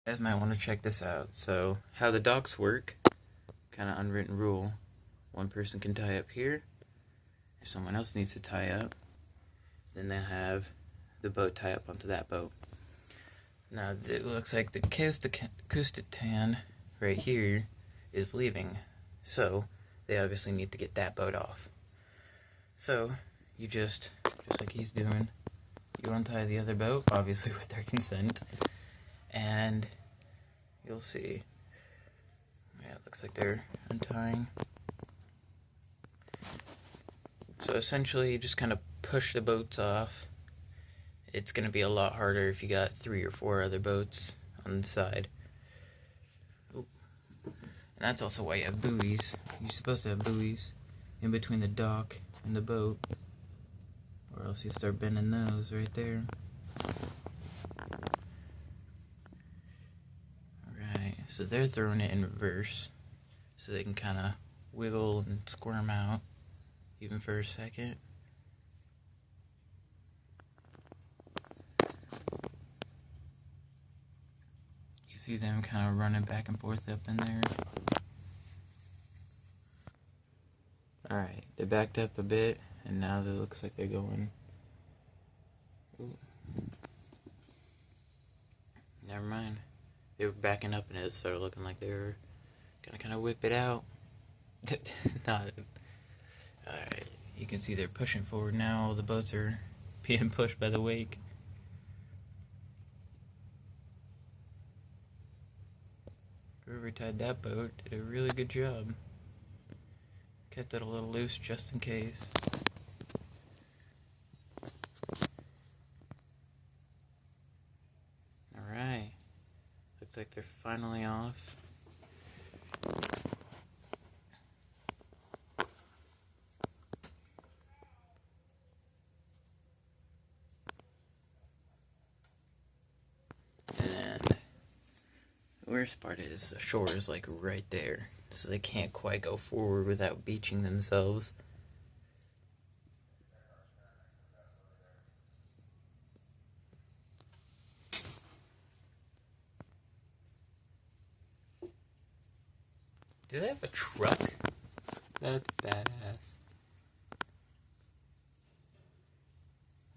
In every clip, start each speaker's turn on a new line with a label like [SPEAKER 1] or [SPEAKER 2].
[SPEAKER 1] You guys might want to check this out. So, how the docks work, kind of unwritten rule. One person can tie up here. If someone else needs to tie up, then they have the boat tie up onto that boat. Now, it looks like the Kustatan right here is leaving. So, they obviously need to get that boat off. So, you just like he's doing, you untie the other boat, obviously with their consent, and you'll see. Yeah, it looks like they're untying. So essentially, you just kind of push the boats off. It's going to be a lot harder if you got 3 or 4 other boats on the side. Ooh. And that's also why you have buoys. You're supposed to have buoys in between the dock and the boat, or else you start bending those right there. Alright, so they're throwing it in reverse, so they can kind of wiggle and squirm out, even for a second. You see them kind of running back and forth up in there. Alright, they're backed up a bit, and now it looks like they're going. Ooh. Never mind. They were backing up, and it started looking like they were gonna kind of whip it out. Alright, you can see they're pushing forward now. The boats are being pushed by the wake. Whoever tied that boat did a really good job. Kept it a little loose just in case. Alright. Looks like they're finally off. And the worst part is the shore is like right there. So they can't quite go forward without beaching themselves. Do they have a truck? That's badass.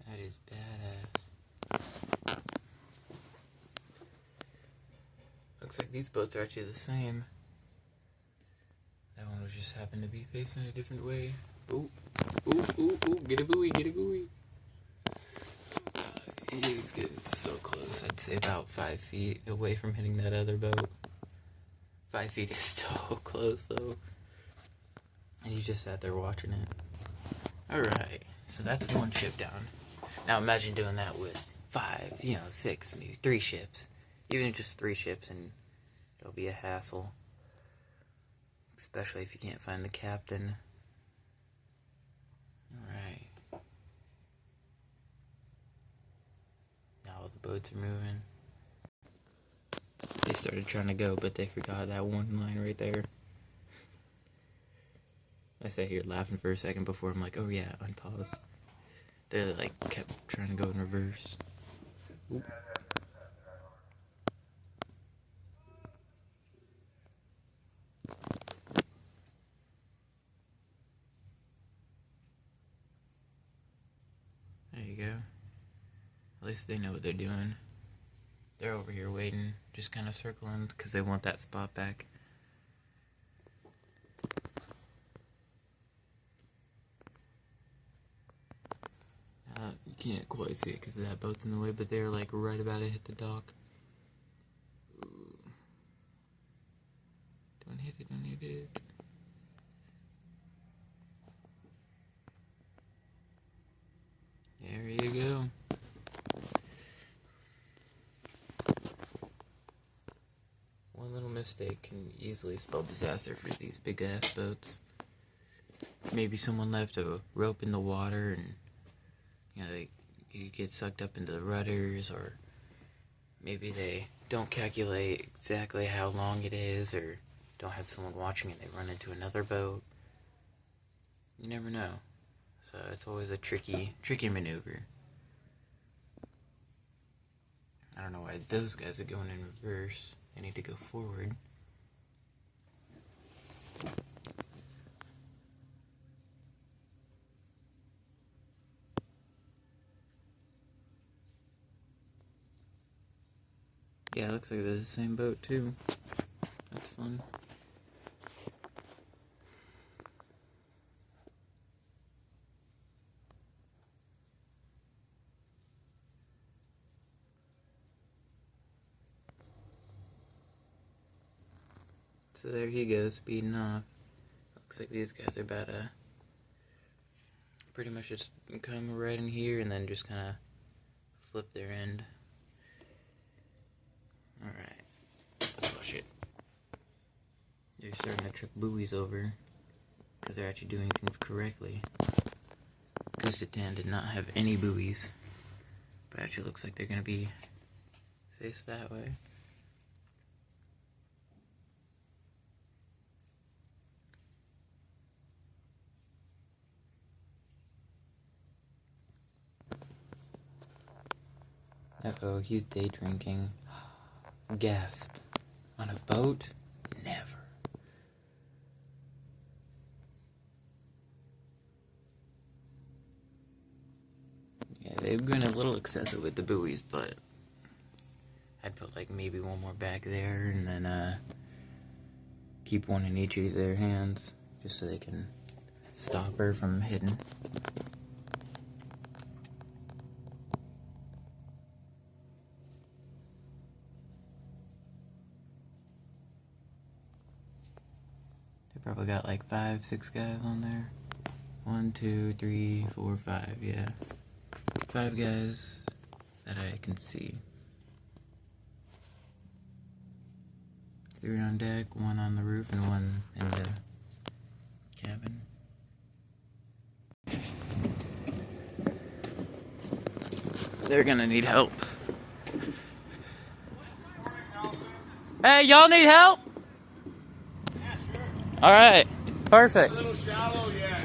[SPEAKER 1] That is badass. Looks like these boats are actually the same. That one was just happened to be facing a different way. Ooh, ooh, ooh, ooh, get a buoy, get a buoy. He's getting so close. I'd say about 5 feet away from hitting that other boat. 5 feet is so close though. And he just sat there watching it. Alright, so that's one ship down. Now imagine doing that with 5, 6, maybe 3 ships. Even just 3 ships, and it'll be a hassle. Especially if you can't find the captain. Alright. Now all the boats are moving. They started trying to go, but they forgot that one line right there. I sat here laughing for a second before I'm like, oh yeah, unpause. They like kept trying to go in reverse. Oop. There you go. At least they know what they're doing. They're over here waiting, just kind of circling, because they want that spot back. You can't quite see it because that boat's in the way, but they're like right about to hit the dock. Ooh. Don't hit it, don't hit it. There you go. One little mistake can easily spell disaster for these big ass boats. Maybe someone left a rope in the water and you get sucked up into the rudders, or maybe they don't calculate exactly how long it is, or don't have someone watching and they run into another boat. You never know. So it's always a tricky maneuver. I don't know why those guys are going in reverse. They need to go forward. Yeah, it looks like they're the same boat too. That's fun. So there he goes, speeding off. Looks like these guys are about to pretty much just come right in here and then just kind of flip their end. Alright, let's push it. They're starting to trip buoys over because they're actually doing things correctly. Kousatan did not have any buoys, but actually looks like they're going to be faced that way. Uh-oh, he's day drinking. Gasp. On a boat? Never. Yeah, they've been a little excessive with the buoys, but I'd put like maybe one more back there and then keep one in each of their hands just so they can stop her from hitting. Probably got like 5, 6 guys on there. 1, 2, 3, 4, 5, yeah. 5 guys that I can see. 3 on deck, 1 on the roof, and 1 in the cabin. They're gonna need help. Hey, y'all need help? All right, perfect.
[SPEAKER 2] A little shallow yet.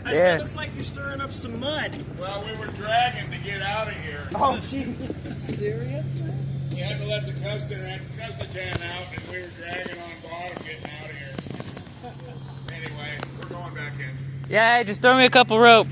[SPEAKER 3] I said, looks like you're stirring up some mud.
[SPEAKER 2] Well, we were dragging to get out of here.
[SPEAKER 3] Oh, jeez. Serious?
[SPEAKER 2] We had to let the Kousatan out, and we were dragging on bottom getting out of here. Anyway, we're going back in.
[SPEAKER 1] Yeah, just throw me a couple rope.